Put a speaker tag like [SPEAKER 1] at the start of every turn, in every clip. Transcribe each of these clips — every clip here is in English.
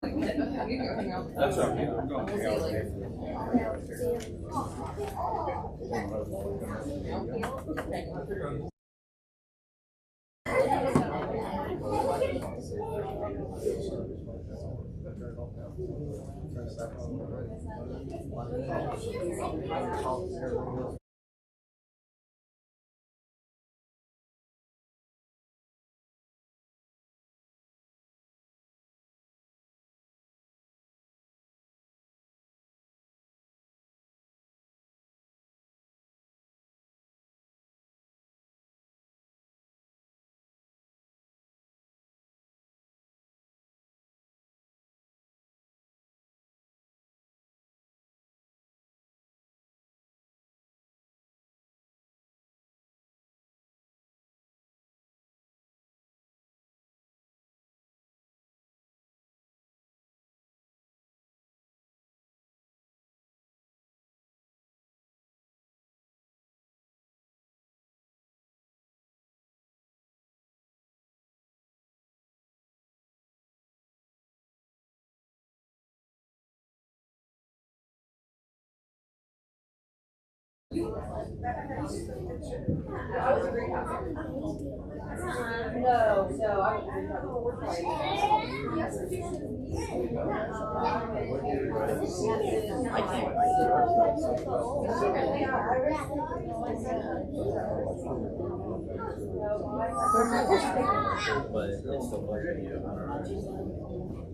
[SPEAKER 1] That's okay. I'm going to hang out with you.
[SPEAKER 2] No, so I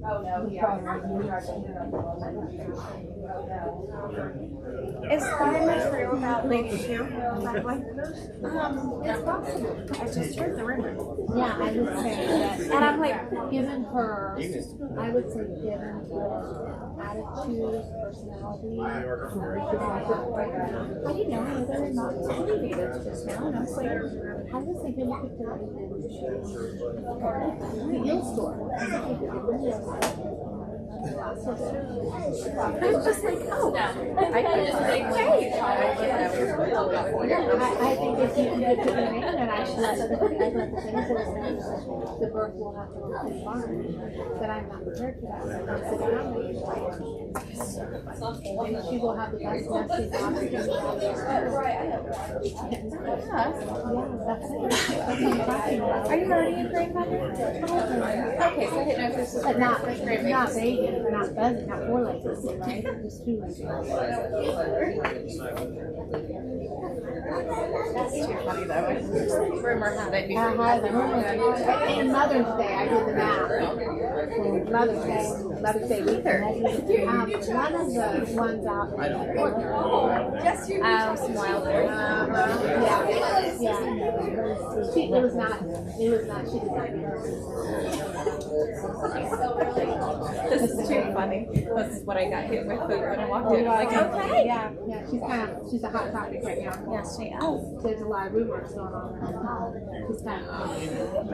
[SPEAKER 2] Oh no,
[SPEAKER 3] Is Thyma true about Lady Sue? It's possible. I just heard the rumor.
[SPEAKER 4] Yeah, I would say that. And I'm like, given her, I would say given her attitude, personality, I didn't know whether or not to believe it just now. And I was like, I was thinking we could put it in the Yale store. I was just like, oh, I think if you can put it in, and I should let the things the birth will have to look in barn, that I'm not prepared for that. I'm sitting down there, and she will have the best nesting opportunity. Yeah, that's it. That's what I'm talking about.
[SPEAKER 3] Are you already in grandmother? Okay, so I didn't know if this was
[SPEAKER 4] but not baby, not buzzing, not 4 legs, right? Just 2 legs.
[SPEAKER 3] That's too funny though. Rumor had it
[SPEAKER 4] And Mother's Day, I did the math. Mother's Day weekend. One of the ones out in
[SPEAKER 3] some wild
[SPEAKER 4] it was not, she did not
[SPEAKER 3] This is too funny. This is what I got hit with when I walked in. I'm like, okay.
[SPEAKER 4] Yeah, she's a hot topic right now.
[SPEAKER 3] Yes, she is.
[SPEAKER 4] There's a lot of rumors going on. She's kind of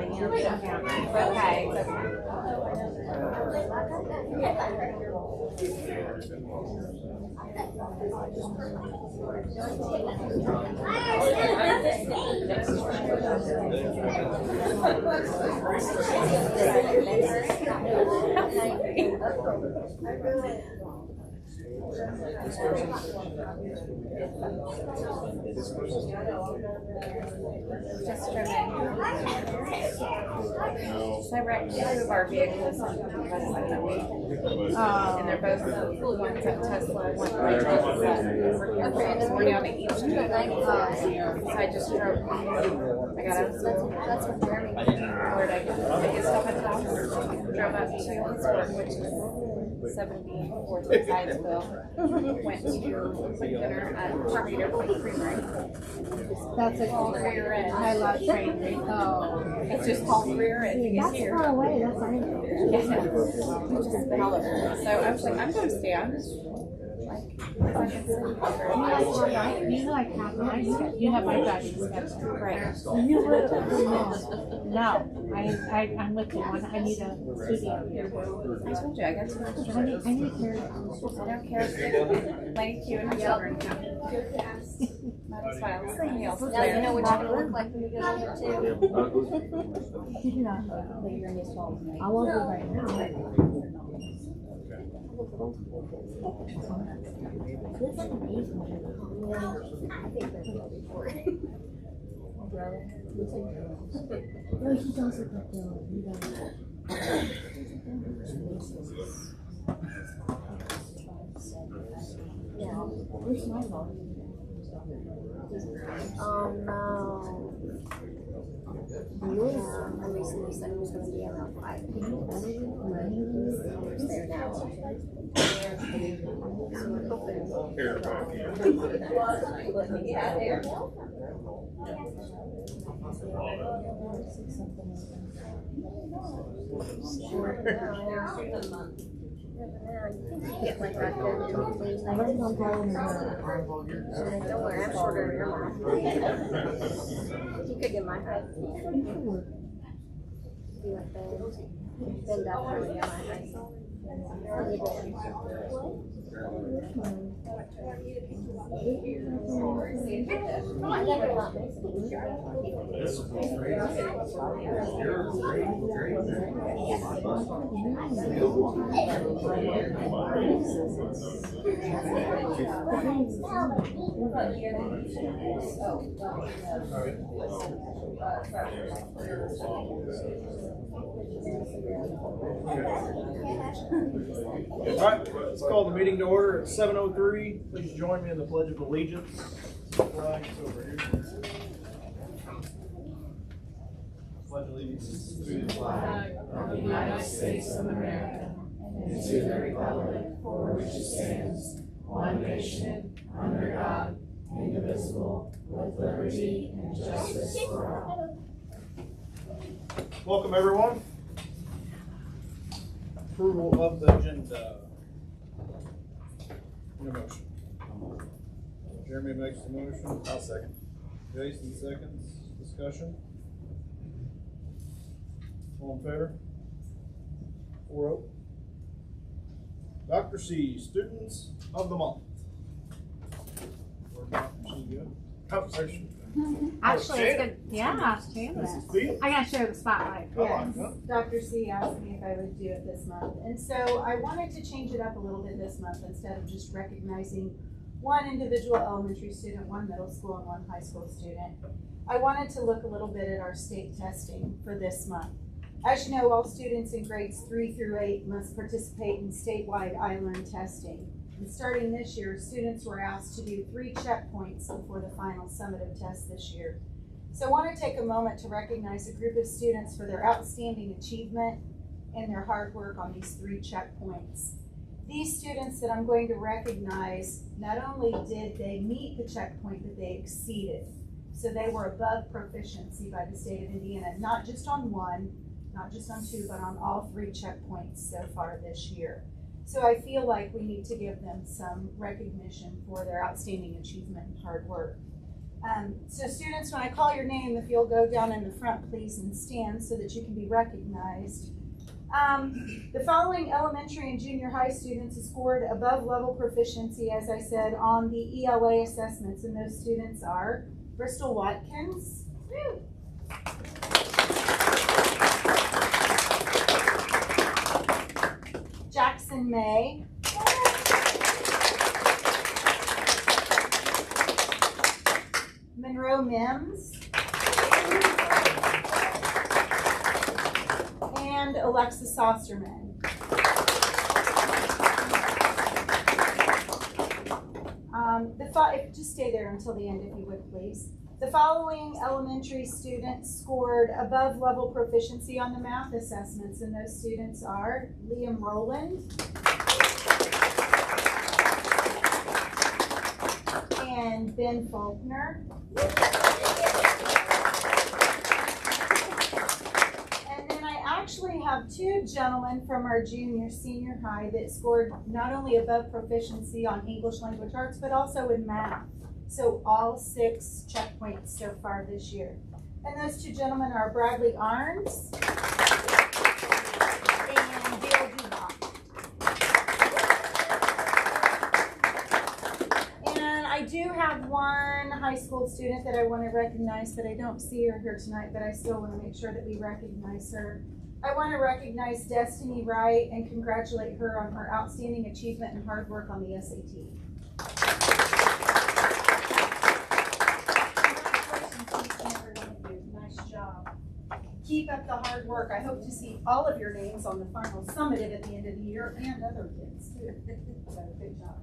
[SPEAKER 3] Just for me. So I wrecked 2 of our vehicles on the website that week. And they're both one's at Tesla, one's at Tesla. We're down to each 2. So I just drove. I got out of school. That's what Jeremy did. Where'd I get stuff at the house? Drove up to his work, which is 74th and Sidesville. Went to dinner at Torpedo Creamery.
[SPEAKER 4] That's a
[SPEAKER 3] Called Rear End.
[SPEAKER 4] I love train. Oh,
[SPEAKER 3] It's just called Rear End.
[SPEAKER 4] that's far away. That's right.
[SPEAKER 3] Yeah. Just all over. So I was like, I'm going to stay. I'm just like,
[SPEAKER 4] You like half my schedule. You have my driving schedule.
[SPEAKER 3] Right.
[SPEAKER 4] You would no. I'm with you. I need a studio here.
[SPEAKER 3] I told you, I got too much
[SPEAKER 4] I
[SPEAKER 3] choice.
[SPEAKER 4] need a carrot.
[SPEAKER 3] I don't care. Like you and my children. That is why I was saying else.
[SPEAKER 2] Now you know what you're gonna look like when you get older too.
[SPEAKER 4] You know, I won't do right now. No, he does look like Dylan. He does. Yeah. Where's my mom?
[SPEAKER 2] Oh no. Yeah, I recently said it was gonna be around 5. It's there now. So we're hoping. Yeah, there. Get like back there totally like, don't worry, I'm shorter than your mom. You could get my height. Be like bend up for my height.
[SPEAKER 5] All right, let's call the meeting to order at 7:03. Please join me in the Pledge of Allegiance. Flags over here. Pledge allegiance to the flag
[SPEAKER 6] of the United States of America and to the republic for which it stands, one nation, under God, indivisible, with liberty and justice for all.
[SPEAKER 5] Welcome, everyone. Approval of the agenda. Need a motion. Jeremy makes the motion. I'll second. Jason seconds. Discussion. All in favor? 4-0. Dr. C, Students of the Month. Where'd Dr. C go? Oh, there she is.
[SPEAKER 4] Actually, it's
[SPEAKER 5] Shannon.
[SPEAKER 4] good. Yeah,
[SPEAKER 5] This is
[SPEAKER 4] Shannon.
[SPEAKER 5] Phil.
[SPEAKER 4] I gotta share the spotlight.
[SPEAKER 5] I like that.
[SPEAKER 7] Dr. C asked me if I would do it this month, and so I wanted to change it up a little bit this month instead of just recognizing one individual elementary student, one middle school, and one high school student. I wanted to look a little bit at our state testing for this month. As you know, all students in grades 3 through 8 must participate in statewide I-Learn testing. And starting this year, students were asked to do 3 checkpoints before the final summative test this year. So I want to take a moment to recognize a group of students for their outstanding achievement and their hard work on these 3 checkpoints. These students that I'm going to recognize, not only did they meet the checkpoint, but they exceeded. So they were above proficiency by the state of Indiana, not just on 1, not just on 2, but on all 3 checkpoints so far this year. So I feel like we need to give them some recognition for their outstanding achievement and hard work. So students, when I call your name, if you'll go down in the front, please, and stand so that you can be recognized. The following elementary and junior high students scored above level proficiency, as I said, on the ELA assessments, and those students are Bristol Watkins, Jackson May, Monroe Mims, and Alexis Osterman. Just stay there until the end if you would, please. The following elementary students scored above level proficiency on the math assessments, and those students are Liam Rowland and Ben Faulkner. And then I actually have have two gentlemen from our senior high that scored not only above proficiency on English language arts, but also in math. So all 6 checkpoints so far this year. And those two gentlemen are Bradley Arns and Dale Dubach. And I do have one high school student that I want to recognize, but I don't see her here tonight, but I still want to make sure that we recognize her. I want to recognize Destiny Wright and congratulate her on her outstanding achievement and hard work on the SAT. Nice job. Keep up the hard work. I hope to see all of your names on the final summative at the end of the year and other kids too. So, good job.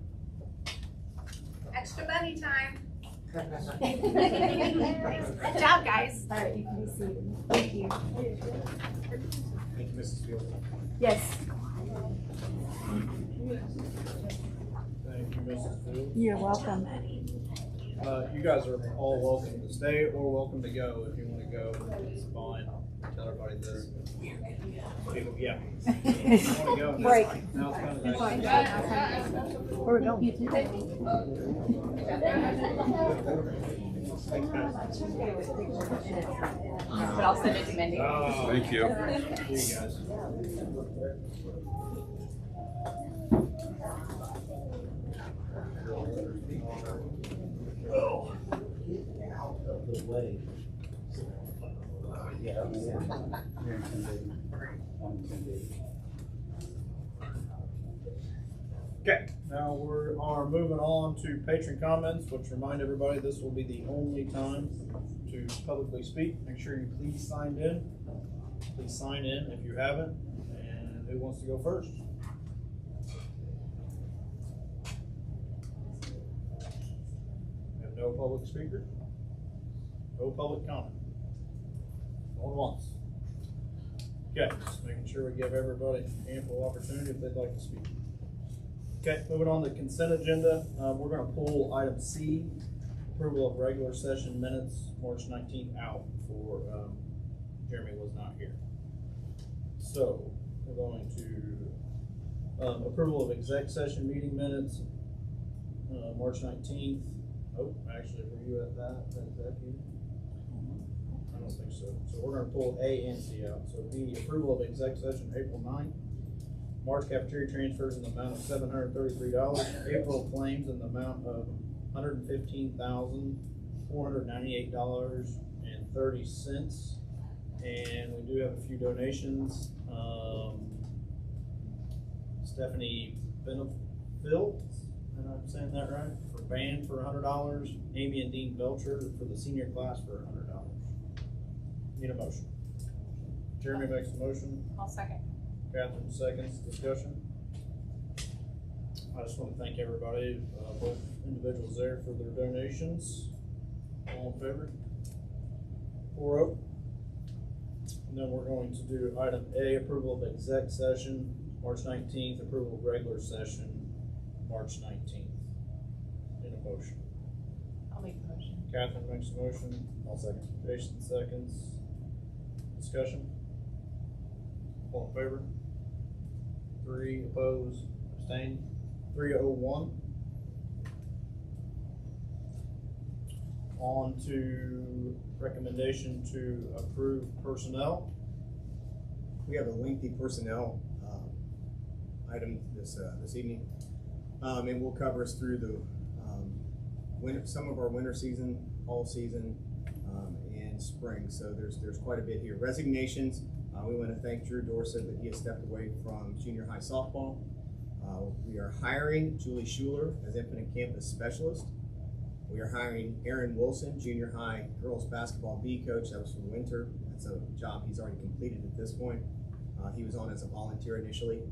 [SPEAKER 3] Extra money time.
[SPEAKER 7] Good
[SPEAKER 3] job, guys.
[SPEAKER 7] All right, you can be seated. Thank you.
[SPEAKER 5] Thank you, Mrs. Field.
[SPEAKER 7] Yes.
[SPEAKER 5] Thank you, Mrs. Field.
[SPEAKER 7] You're welcome.
[SPEAKER 5] You guys are all welcome to stay or welcome to go. If you want to go, it's fine. Tell everybody there. People, yeah. If you want to go, that's
[SPEAKER 7] Break.
[SPEAKER 5] fine. Now it's kind of
[SPEAKER 7] Fine.
[SPEAKER 5] nice.
[SPEAKER 7] Where are we going?
[SPEAKER 3] But I'll send it to Mindy.
[SPEAKER 1] Thank you.
[SPEAKER 5] See you guys. Okay, now we are moving on to patron comments, which remind everybody this will be the only time to publicly speak. Make sure you please sign in. Please sign in if you haven't. And who wants to go first? We have no public speaker. No public comment. Going once. Okay, just making sure we give everybody ample opportunity if they'd like to speak. Okay, moving on to the consent agenda, we're gonna pull item C, approval of regular session minutes, March 19th out for, Jeremy was not here. So, we're going to, approval of exec session meeting minutes, March 19th. Oh, actually, were you at that? Is that you? I don't think so. So we're gonna pull A and C out. So B, approval of exec session April 9th. March cafeteria transfers in the amount of $733. April claims in the amount of $115,498.30. And we do have a few donations. Stephanie Benefield, and I'm saying that right, for band for $100. Amy and Dean Belcher for the senior class for $100. Need a motion. Jeremy makes a motion.
[SPEAKER 3] I'll second.
[SPEAKER 5] Catherine seconds. Discussion. I just want to thank everybody, both individuals there for their donations. All in favor? 4-0. And then we're going to do item A, approval of exec session, March 19th, approval of regular session, March 19th. Need a motion.
[SPEAKER 3] I'll make the motion.
[SPEAKER 5] Catherine makes a motion. I'll second. Jason seconds. Discussion. All in favor? 3 opposed, abstained. 301. On to recommendation to approve personnel.
[SPEAKER 8] We have a lengthy personnel item this evening. It will cover us through the winter, some of our winter season, fall season, and spring. So there's quite a bit here. Resignations. We want to thank Drew Dorset that he has stepped away from junior high softball. We are hiring Julie Schuler as Infinite Campus Specialist. We are hiring Aaron Wilson, junior high girls basketball B coach. That was for winter. That's a job he's already completed at this point. He was on as a volunteer initially.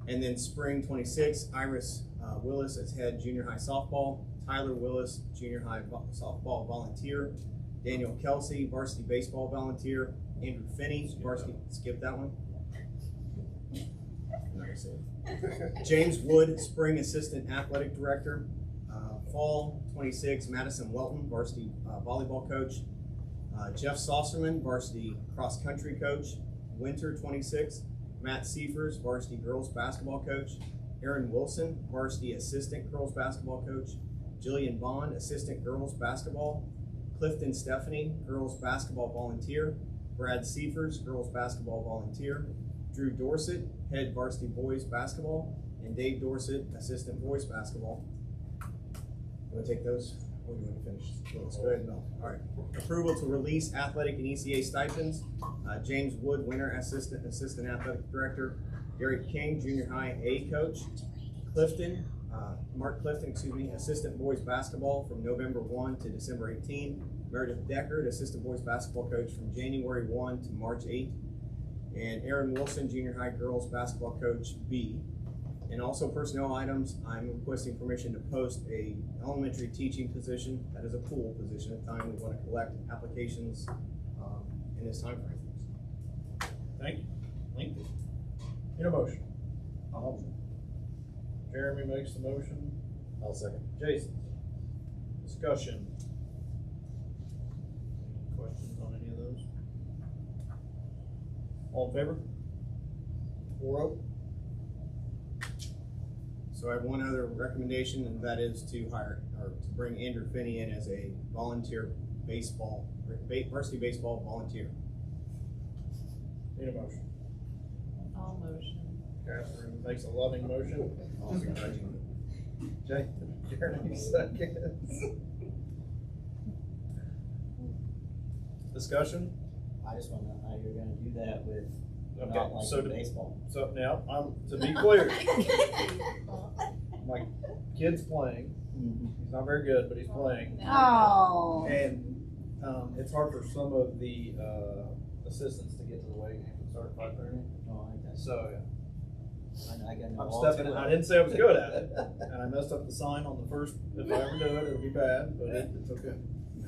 [SPEAKER 8] And then spring 26, Iris Willis as head junior high softball. Tyler Willis, junior high softball volunteer. Daniel Kelsey, varsity baseball volunteer. Andrew Finney, varsity, skip that one. James Wood, spring assistant athletic director. Fall 26, Madison Welton, varsity volleyball coach. Jeff Saucerman, varsity cross country coach. winter 26, Matt Seifers, varsity girls basketball coach, Aaron Wilson, varsity assistant girls basketball coach, Jillian Bond, assistant girls basketball, Clifton Stephanie, girls basketball volunteer, Brad Seifers, girls basketball volunteer, Drew Dorsett, head varsity boys basketball, and Dave Dorsett, assistant boys basketball. You want to take those? Or do you want to finish? Let's go ahead and go. All right. Approval to release athletic and ECA stipends. James Wood, winter assistant athletic director. Gary King, junior high A coach. Mark Clifton, assistant boys basketball from November 1 to December 18. Meredith Deckard, assistant boys basketball coach from January 1 to March 8. And Aaron Wilson, junior high girls basketball coach B. And also personnel items, I'm requesting permission to post a elementary teaching position. That is a pool position at the time we want to collect applications in this time frame.
[SPEAKER 5] Thank you. Lengthy. Need a motion? Jeremy makes the motion.
[SPEAKER 1] I'll second.
[SPEAKER 5] Jason. Discussion. Questions on any of those? All in favor? 4-0.
[SPEAKER 8] So I have one other recommendation, and that is to bring Andrew Finney in as a volunteer varsity baseball volunteer.
[SPEAKER 5] Need a motion?
[SPEAKER 3] All motion.
[SPEAKER 5] Catherine makes a loving motion.
[SPEAKER 8] I'll second.
[SPEAKER 5] Jeremy seconds. Discussion?
[SPEAKER 9] I just want to know how you're going to do that with
[SPEAKER 5] Okay,
[SPEAKER 9] not liking
[SPEAKER 5] so to-
[SPEAKER 9] baseball.
[SPEAKER 5] So now, to be clear, my kid's playing. He's not very good, but he's playing.
[SPEAKER 7] Oh.
[SPEAKER 5] And it's hard for some of the assistants to get to the wedding game. It starts at 5:30.
[SPEAKER 9] Oh, okay.
[SPEAKER 5] So yeah,
[SPEAKER 9] I got no
[SPEAKER 5] I'm
[SPEAKER 9] all
[SPEAKER 5] stepping.
[SPEAKER 9] to
[SPEAKER 5] I
[SPEAKER 9] it.
[SPEAKER 5] didn't say I was good at it, and I messed up the sign on the first. If I ever do it, it'll be bad, but it's okay.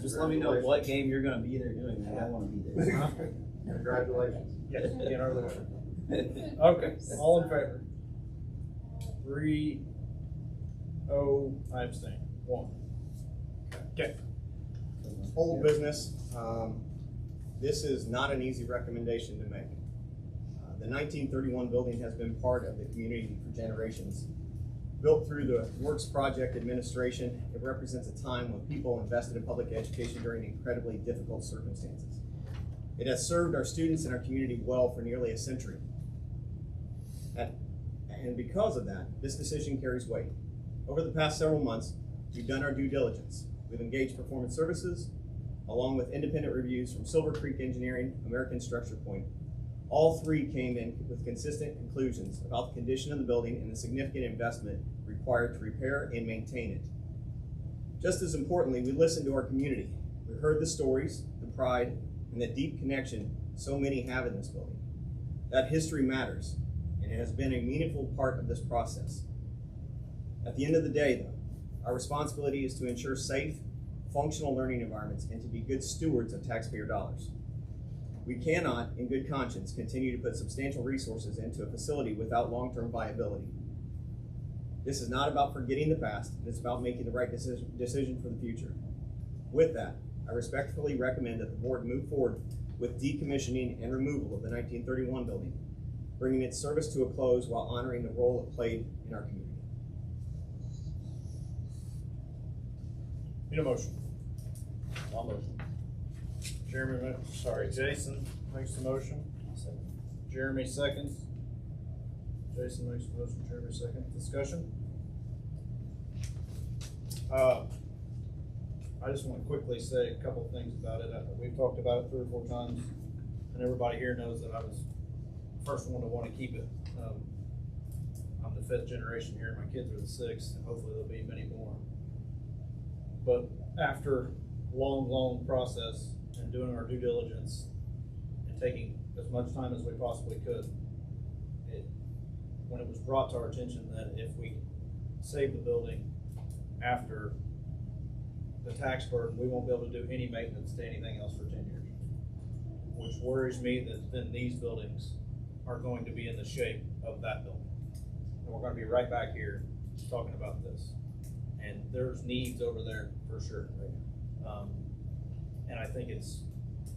[SPEAKER 9] Just let me know what game you're going to be there doing, man. I want to be there.
[SPEAKER 1] Congratulations.
[SPEAKER 5] Yeah, get out of the way. Okay, all in favor? 3-0. I abstain. 1. Okay.
[SPEAKER 8] Old business. This is not an easy recommendation to make. The 1931 building has been part of the community for generations. Built through the Works Project Administration, it represents a time when people invested in public education during incredibly difficult circumstances. It has served our students and our community well for nearly a century. And because of that, this decision carries weight. Over the past several months, we've done our due diligence. We've engaged Performance Services, along with independent reviews from Silver Creek Engineering, American Structure Point. All three came in with consistent conclusions about the condition of the building and the significant investment required to repair and maintain it. Just as importantly, we listened to our community. We heard the stories, the pride, and the deep connection so many have in this building. That history matters, and it has been a meaningful part of this process. At the end of the day, though, our responsibility is to ensure safe, functional learning environments and to be good stewards of taxpayer dollars. We cannot, in good conscience, continue to put substantial resources into a facility without long-term viability. This is not about forgetting the past, it's about making the right decision for the future. With that, I respectfully recommend that the board move forward with decommissioning and removal of the 1931 building, bringing its service to a close while honoring the role it played in our community.
[SPEAKER 5] Need a motion?
[SPEAKER 9] All motion.
[SPEAKER 5] Jason makes the motion. Jeremy seconds. Jason makes the motion, Jeremy seconds. Discussion? I just want to quickly say a couple of things about it. We've talked about it 3 or 4 times, and everybody here knows that I was the first one to want to keep it. I'm the 5th generation here, my kids are the 6th, and hopefully there'll be many more. But after a long process and doing our due diligence and taking as much time as we possibly could, when it was brought to our attention that if we save the building after the tax burden, we won't be able to do any maintenance to anything else for 10 years. Which worries me that then these buildings are going to be in the shape of that building. And we're going to be right back here talking about this. And there's needs over there for sure. And I think it's,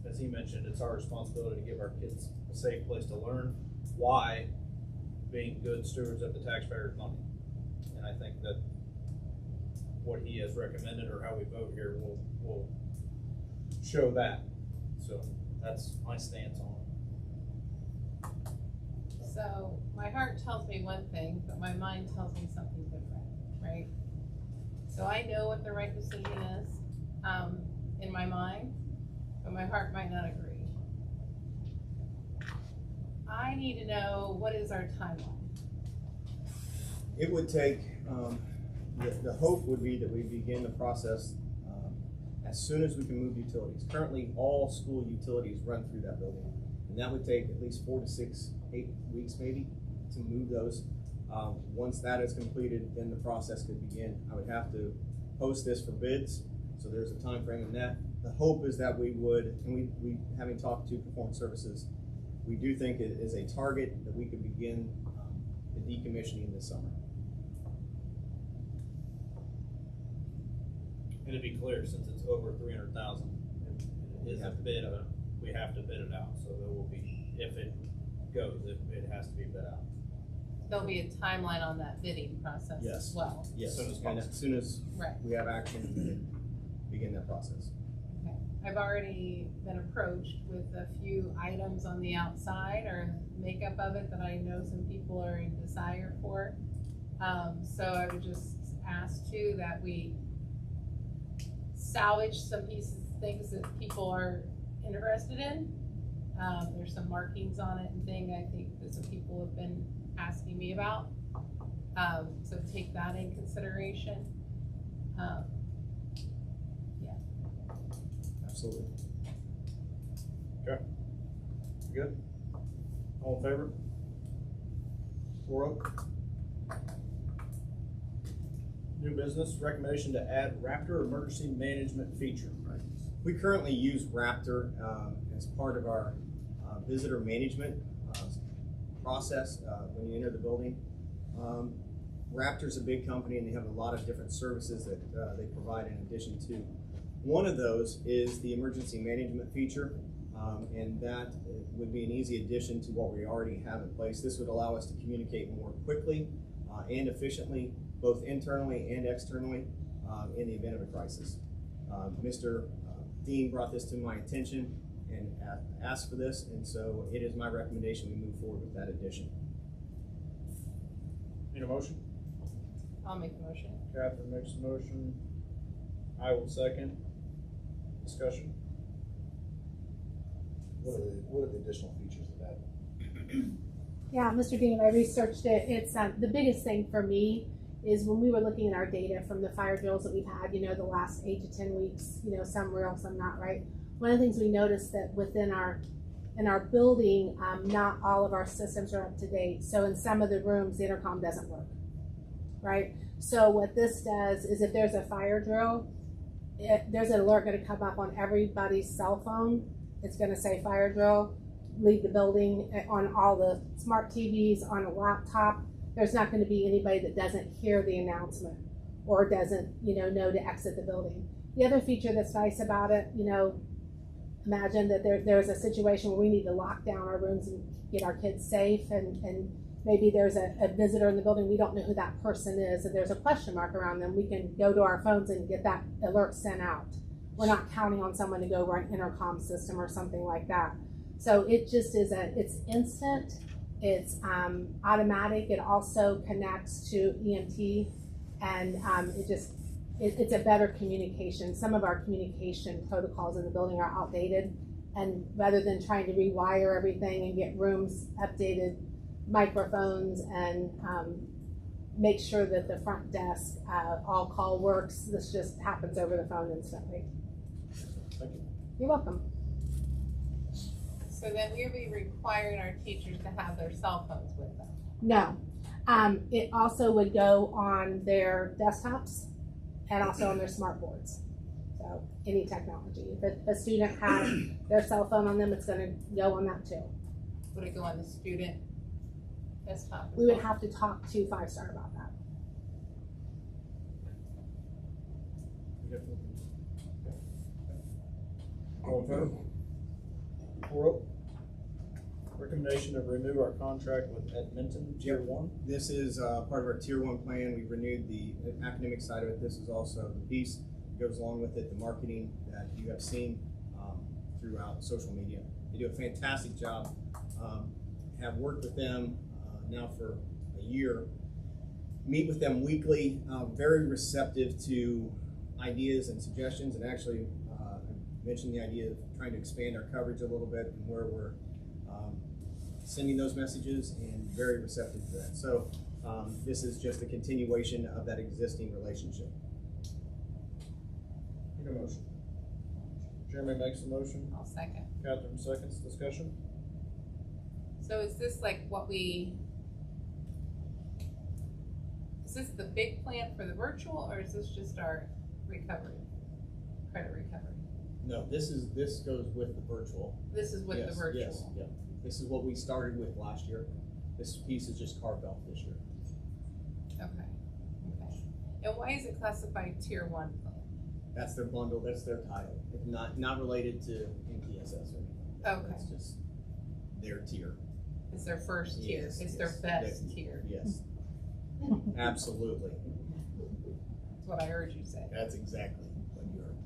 [SPEAKER 5] as he mentioned, it's our responsibility to give our kids a safe place to learn why being good stewards of the taxpayers' money. And I think that what he has recommended or how we vote here will show that. So that's my stance on it.
[SPEAKER 10] So my heart tells me one thing, but my mind tells me something different, right? So I know what the right decision is, in my mind, but my heart might not agree. I need to know, what is our timeline?
[SPEAKER 8] It would take, the hope would be that we begin the process as soon as we can move utilities. Currently, all school utilities run through that building. And that would take at least 4 to 6, 8 weeks maybe to move those. Once that is completed, then the process could begin. I would have to post this for bids, so there's a time frame in that. The hope is that we would, and we having talked to Performance Services, we do think it is a target that we could begin the decommissioning this summer.
[SPEAKER 5] And to be clear, since it's over 300,000, it is a bid of it, we have to bid it out. So there will be, if it goes, it has to be bid out.
[SPEAKER 10] There'll be a timeline on that bidding process
[SPEAKER 8] Yes.
[SPEAKER 10] as well.
[SPEAKER 8] Yes,
[SPEAKER 5] As soon as
[SPEAKER 8] and as soon as
[SPEAKER 10] Right.
[SPEAKER 8] we have action, we can begin that process.
[SPEAKER 10] Okay. I've already been approached with a few items on the outside or makeup of it that I know some people are in desire for. So I would just ask too that we salvage some pieces, things that people are interested in. There's some markings on it and thing I think that some people have been asking me about. So take that in consideration.
[SPEAKER 8] Absolutely.
[SPEAKER 5] Okay. Good? All in favor? 4-0. New business, recommendation to add Raptor emergency management feature.
[SPEAKER 8] We currently use Raptor as part of our visitor management process when you enter the building. Raptor's a big company and they have a lot of different services that they provide in addition to. One of those is the emergency management feature, and that would be an easy addition to what we already have in place. This would allow us to communicate more quickly and efficiently, both internally and externally, in the event of a crisis. Mr. Dean brought this to my attention and asked for this, and so it is my recommendation we move forward with that addition.
[SPEAKER 5] Need a motion?
[SPEAKER 10] I'll make a motion.
[SPEAKER 5] Catherine makes a motion. I will second. Discussion?
[SPEAKER 1] What are the additional features of that?
[SPEAKER 4] Yeah, Mr. Dean, I researched it. It's the biggest thing for me is when we were looking at our data from the fire drills that we've had, the last 8 to 10 weeks, some real, some not, right? One of the things we noticed that within in our building, not all of our systems are up to date. So in some of the rooms, the intercom doesn't work, right? So what this does is if there's a fire drill, there's an alert going to come up on everybody's cell phone. It's going to say fire drill, leave the building, on all the smart TVs, on a laptop. There's not going to be anybody that doesn't hear the announcement or doesn't, know to exit the building. The other feature that's nice about it, imagine that there's a situation where we need to lock down our rooms and get our kids safe, and maybe there's a visitor in the building, we don't know who that person is, and there's a question mark around them. We can go to our phones and get that alert sent out. We're not counting on someone to go run intercom system or something like that. So it just is it's instant, it's automatic. It also connects to EMT, and it's a better communication. Some of our communication protocols in the building are outdated, and rather than trying to rewire everything and get rooms updated, microphones, and make sure that the front desk all call works, this just happens over the phone instantly.
[SPEAKER 5] Thank you.
[SPEAKER 4] You're welcome.
[SPEAKER 10] So then we'll be requiring our teachers to have their cell phones with them.
[SPEAKER 4] No. It also would go on their desktops and also on their smart boards. So any technology. If a student has their cell phone on them, it's going to go on that too.
[SPEAKER 10] Would it go on the student desktop?
[SPEAKER 4] We would have to talk to 5-Star about that.
[SPEAKER 5] All in favor? 4-0. Recommendation to renew our contract with Edmonton Tier 1.
[SPEAKER 8] This is part of our Tier 1 plan. We renewed the academic side of it. This is also the piece that goes along with it, the marketing that you have seen throughout social media. They do a fantastic job. Have worked with them now for a year. Meet with them weekly, very receptive to ideas and suggestions, and actually I mentioned the idea of trying to expand our coverage a little bit and where we're sending those messages, and very receptive to that. So this is just a continuation of that existing relationship.
[SPEAKER 5] Need a motion. Jeremy makes the motion.
[SPEAKER 10] I'll second.
[SPEAKER 5] Catherine seconds. Discussion.
[SPEAKER 10] So is this like is this the big plan for the virtual, or is this just our recovery, credit recovery?
[SPEAKER 8] No, this goes with the virtual.
[SPEAKER 10] This is with the virtual?
[SPEAKER 8] Yes, yeah. This is what we started with last year. This piece is just carved off this year.
[SPEAKER 10] Okay. And why is it classified Tier 1 plan?
[SPEAKER 8] That's their bundle, that's their title. It's not related to MTSS or anything.
[SPEAKER 10] Okay.
[SPEAKER 8] It's just their tier.
[SPEAKER 10] It's their first tier,
[SPEAKER 8] Yes,
[SPEAKER 10] it's their
[SPEAKER 8] yes.
[SPEAKER 10] best tier.
[SPEAKER 8] Yes. Absolutely.
[SPEAKER 10] That's what I heard you say.
[SPEAKER 8] That's exactly what you heard.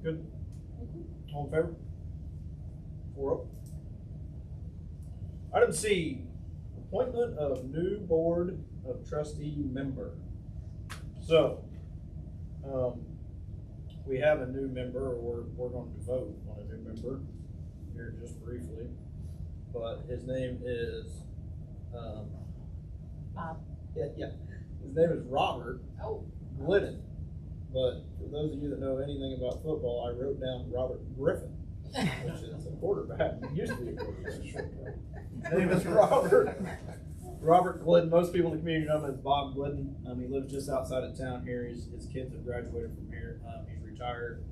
[SPEAKER 5] Good. All in favor? 4-0. Item C, appointment of new board of trustee member. So, we have a new member, or we're going to vote on a new member here just briefly, but his name is,
[SPEAKER 10] Bob.
[SPEAKER 5] yeah, his name is Robert
[SPEAKER 10] Oh,
[SPEAKER 5] Glidden. But for those of you that know anything about football, I wrote down Robert Griffin, which is a quarterback. He used to be a quarterback. His name is Robert Glidden. Most people in the community know him as Bob Glidden. He lives just outside of town here. His kids have graduated from here. He's retired,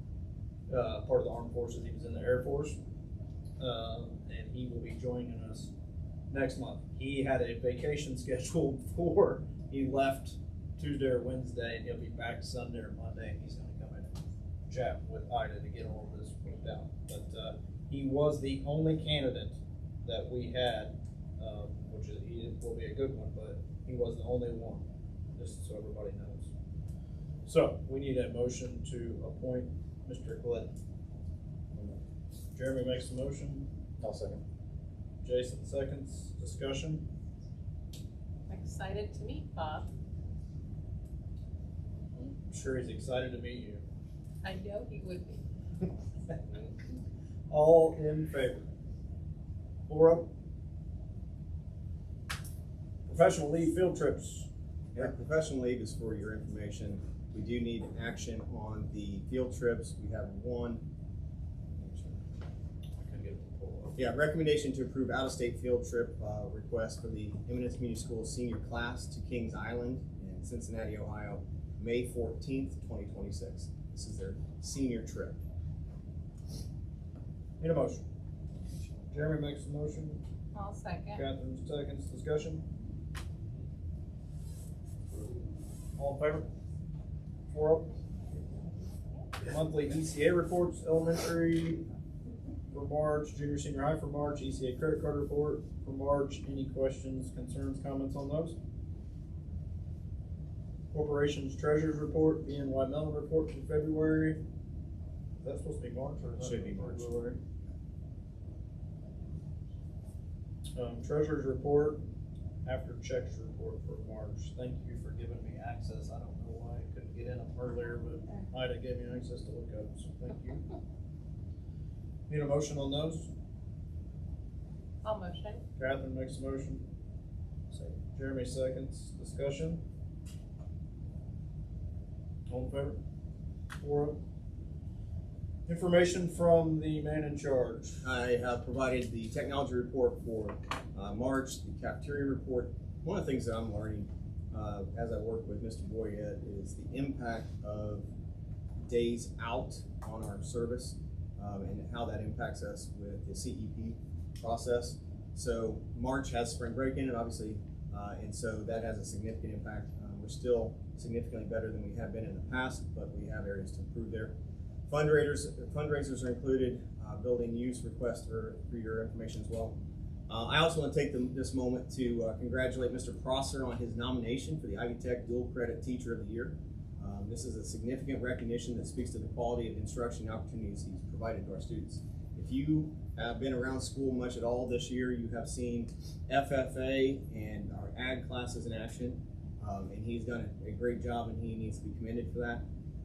[SPEAKER 5] part of the armed forces. He was in the Air Force, and he will be joining us next month. He had a vacation scheduled for he left Tuesday or Wednesday, and he'll be back Sunday or Monday, and he's going to come in and chat with Ida to get all of this worked out. But he was the only candidate that we had, which is, he will be a good one, but he was the only one, just so everybody knows. So we need a motion to appoint Mr. Glidden. Jeremy makes the motion.
[SPEAKER 1] I'll second.
[SPEAKER 5] Jason seconds. Discussion.
[SPEAKER 10] excited to meet Bob.
[SPEAKER 5] I'm sure he's excited to meet you.
[SPEAKER 10] I know he would be.
[SPEAKER 5] All in favor? 4-0. Professional leave field trips.
[SPEAKER 8] Yeah, professional leave is for your information. We do need action on the field trips. We have one. Yeah, recommendation to approve out-of-state field trip request for the Eminence Community Schools senior class to Kings Island in Cincinnati, Ohio, May 14th, 2026. This is their senior trip.
[SPEAKER 5] Need a motion. Jeremy makes a motion.
[SPEAKER 10] I'll second.
[SPEAKER 5] Catherine seconds. Discussion. All in favor? 4-0. Monthly ECA reports, elementary for March, junior, senior high for March, ECA credit card report for March. Any questions, concerns, comments on those? Corporation's treasurer's report, BNY Mellon report for February. Is that supposed to be March or is that
[SPEAKER 8] Should be March.
[SPEAKER 5] February? Treasurer's report, after checks report for March. Thank you for giving me access. I don't know why I couldn't get in them earlier, but Ida gave me access to look up, so thank you. Need a motion on those?
[SPEAKER 10] I'll motion.
[SPEAKER 5] Catherine makes a motion. Jeremy seconds. Discussion. All in favor? 4-0. Information from the man in charge.
[SPEAKER 8] I have provided the technology report for March, the cafeteria report. One of the things that I'm learning as I work with Mr. Boyette is the impact of days out on our service and how that impacts us with the CEP process. So March has spring break in it, obviously, and so that has a significant impact. We're still significantly better than we have been in the past, but we have areas to improve there. Fundraisers are included. building use request for your information as well. I also want to take this moment to congratulate Mr. Prosser on his nomination for the Ivy Tech Dual Credit Teacher of the Year. This is a significant recognition that speaks to the quality of instruction opportunities he's provided to our students. If you have been around school much at all this year, you have seen FFA and our ag classes in action, and he's done a great job, and he needs to be commended for that.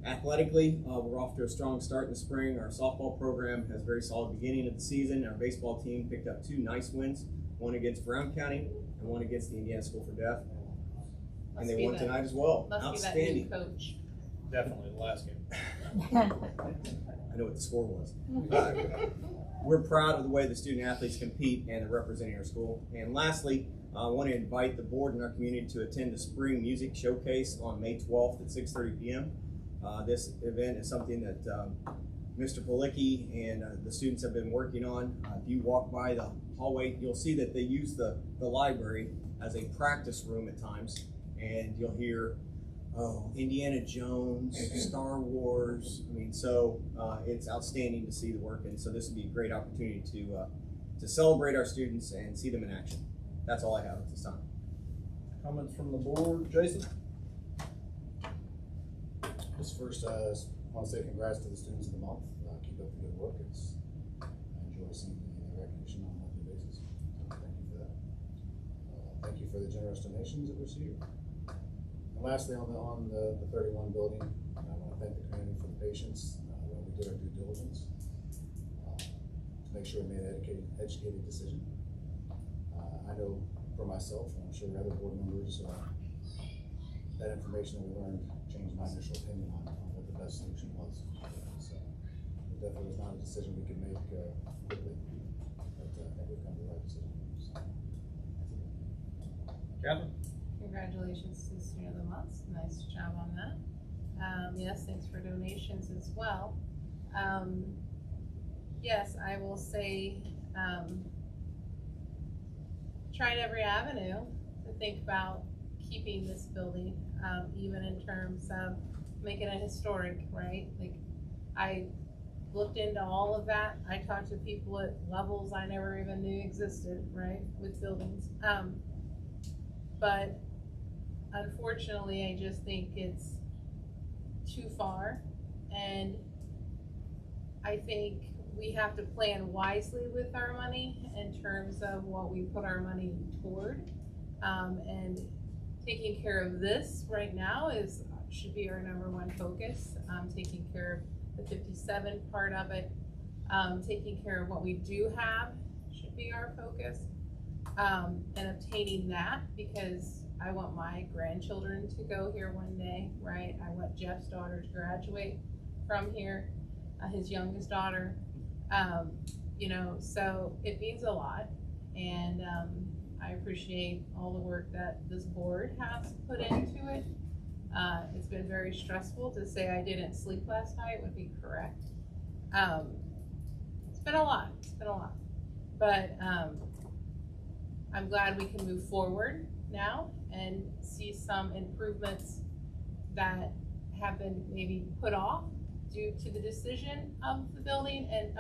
[SPEAKER 8] Athletically, we're off to a strong start in the spring. Our softball program has a very solid beginning of the season. Our baseball team picked up 2 nice wins, one against Brown County and one against the Indiana School for Deaf. And they won tonight as well. Outstanding.
[SPEAKER 10] Be that new coach.
[SPEAKER 5] Definitely the last game.
[SPEAKER 8] I know what the score was. We're proud of the way the student athletes compete and are representing our school. And lastly, I want to invite the board and our community to attend the Spring Music Showcase on May 12th at 6:30 p.m. This event is something that Mr. Policki and the students have been working on. If you walk by the hallway, you'll see that they use the library as a practice room at times, and you'll hear Indiana Jones, Star Wars. I mean, so it's outstanding to see the work, and so this would be a great opportunity to celebrate our students and see them in action. That's all I have at this time.
[SPEAKER 5] Comments from the board, Jason?
[SPEAKER 1] Just first, I want to say congrats to the students of the month. Keep up the good work. I enjoy seeing the recognition on a monthly basis. Thank you for that. Thank you for the generous donations that were received. And lastly, on the 31 building, I want to thank the community for the patience when we did our due diligence to make sure we made an educated decision. I know for myself, and I'm sure other board members, that information that we learned changed my initial opinion on what the best solution was. So it definitely was not a decision we could make quickly, but I think we've come to the right decision. So.
[SPEAKER 5] Catherine?
[SPEAKER 10] Congratulations to the student of the month. Nice job on that. Yes, thanks for donations as well. Yes, I will say, tried every avenue to think about keeping this building, even in terms of making it historic, right? Like, I looked into all of that. I talked to people at levels I never even knew existed, right, with buildings. But unfortunately, I just think it's too far, and I think we have to plan wisely with our money in terms of what we put our money toward, and taking care of this right now should be our #1 focus. Taking care of the 57 part of it, taking care of what we do have should be our focus, and obtaining that, because I want my grandchildren to go here one day, right? I want Jeff's daughter to graduate from here, his youngest daughter, you know, so it means a lot, and I appreciate all the work that this board has put into it. It's been very stressful. To say I didn't sleep last night would be correct. It's been a lot, but I'm glad we can move forward now and see some improvements that have been maybe put off due to the decision of the building and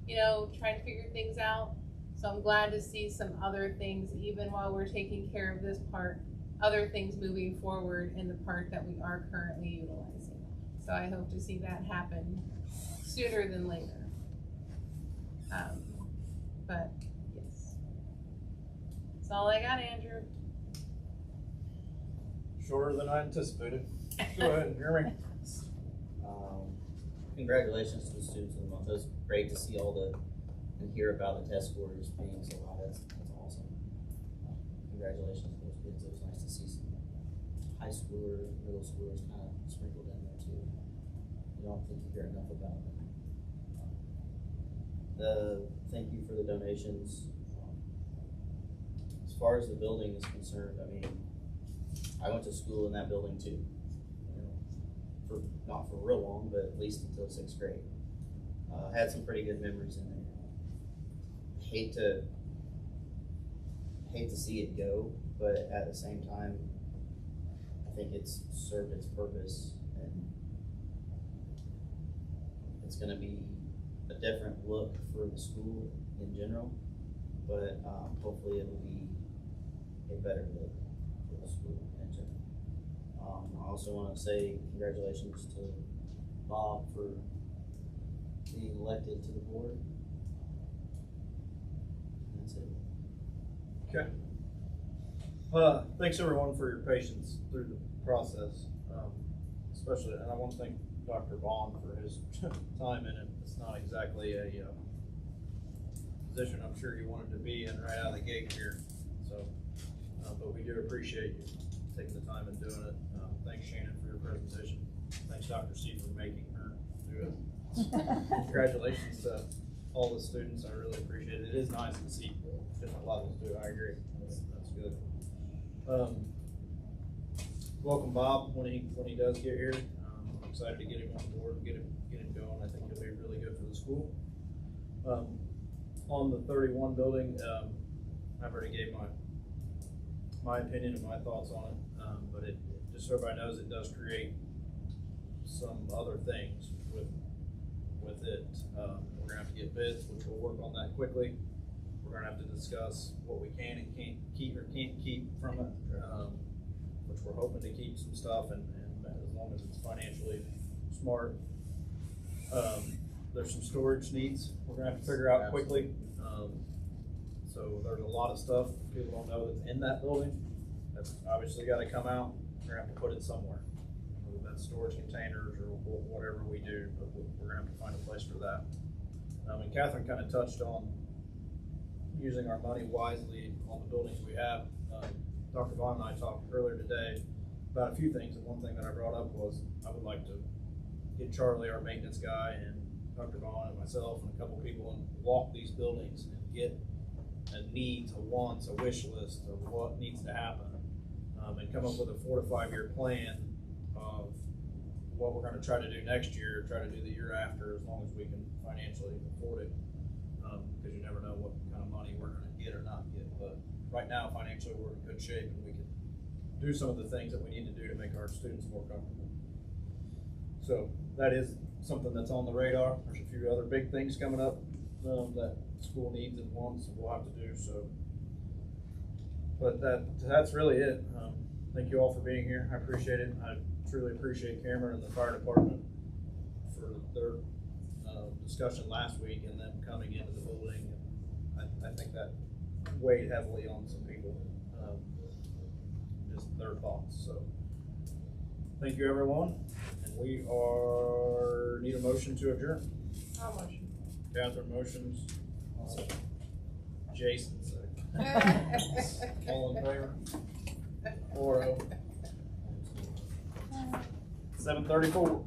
[SPEAKER 10] you know, trying to figure things out. So I'm glad to see some other things, even while we're taking care of this part, other things moving forward in the part that we are currently utilizing. So I hope to see that happen sooner than later. But yes, that's all I got, Andrew.
[SPEAKER 5] Shorter than I anticipated. Go ahead, Jeremy.
[SPEAKER 9] Congratulations to the students of the month. It was great to see and hear about the test scores being so high. That's awesome. Congratulations to those kids. It was nice to see some high schoolers, middle schoolers kind of sprinkled in there too. You don't think you hear enough about them. Thank you for the donations. As far as the building is concerned, I mean, I went to school in that building too. Not for real long, but at least until 6th grade. Had some pretty good memories in there. Hate to see it go, but at the same time, I think it's served its purpose, and it's going to be a different look for the school in general, but hopefully it'll be a better look for the school in general. I also want to say congratulations to Bob for being elected to the board. And that's it.
[SPEAKER 5] Okay. Thanks everyone for your patience through the process, especially, and I want to thank Dr. Vaughn for his time in it. It's not exactly a position I'm sure you wanted to be in right out of the gate here. So, but we do appreciate you taking the time and doing it. Thanks Shannon for your presentation. Thanks Dr. C for making her do it. Congratulations to all the students. I really appreciate it. It is nice to see different levels do it. I agree. That's good. Welcome Bob when he does get here. I'm excited to get him on board and get him going. I think he'll be really good for the school. On the 31 building, I've already gave my opinion and my thoughts on it, but it just so everybody knows, it does create some other things with it. We're gonna have to get bids, which we'll work on that quickly. We're gonna have to discuss what we can and can't keep from it, which we're hoping to keep some stuff, and as long as it's financially smart. There's some storage needs we're gonna have to figure out quickly. So there's a lot of stuff people don't know that's in that building. That's obviously gotta come out. We're gonna have to put it somewhere. Whether that's storage containers or whatever we do, but we're gonna have to find a place for that. And Catherine kind of touched on using our money wisely on the buildings we have. Dr. Vaughn and I talked earlier today about a few things, and one thing that I brought up was I would like to get Charlie, our maintenance guy, and Dr. Vaughn and myself and a couple people and walk these buildings and get a needs, a wants, a wish list of what needs to happen, and come up with a 4 to 5 year plan of what we're going to try to do next year, try to do the year after, as long as we can financially afford it, because you never know what kind of money we're going to get or not get. But right now, financially, we're in good shape, and we can do some of the things that we need to do to make our students more comfortable. So that is something that's on the radar. There's a few other big things coming up that school needs and wants, and we'll have to do so. But that's really it. Thank you all for being here. I appreciate it. I truly appreciate Cameron and the fire department for their discussion last week and them coming into the building. I think that weighed heavily on some people, just their thoughts. So thank you everyone, and we need a motion to adjourn.
[SPEAKER 10] I'll motion.
[SPEAKER 5] Catherine motions. Jason second. All in favor? 4-0. 7:34.